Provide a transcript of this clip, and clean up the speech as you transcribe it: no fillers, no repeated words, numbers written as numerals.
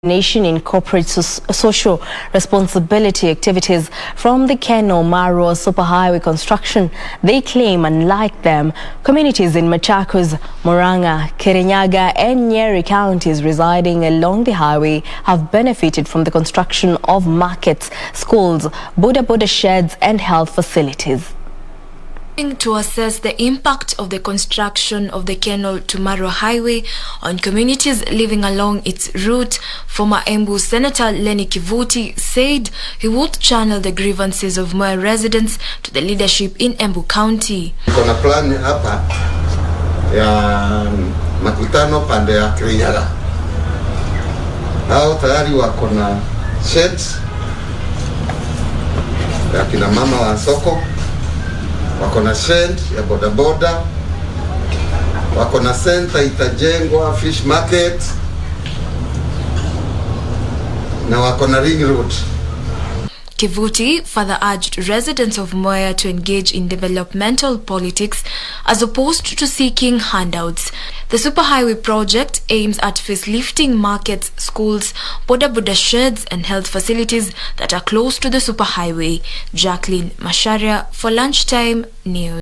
Nation incorporates social responsibility activities from the Kenol Marwa superhighway construction. They claim, unlike them, communities in Machakos, Murang'a, Kirinyaga and Nyeri counties residing along the highway have benefited from the construction of markets, schools, Boda sheds and health facilities. To assess the impact of the construction of the Kenol to Marwa highway on communities living along its route, former Embu Senator Lenny Kivuti said he would channel the grievances of Mwea residents to the leadership in Embu County. Kuna plan hapa ya makutano pande ya Kirinyaga. Hao tayari wako na sheds ya kina mama wa soko, wako na shed ya boda, wako na center itajengwa fish market, na wako na ring road. Kivuti further urged residents of Mwea to engage in developmental politics as opposed to seeking handouts. The superhighway project aims at facelifting markets, schools, Boda sheds and health facilities that are close to the superhighway. Jacqueline Masharia for Lunchtime News.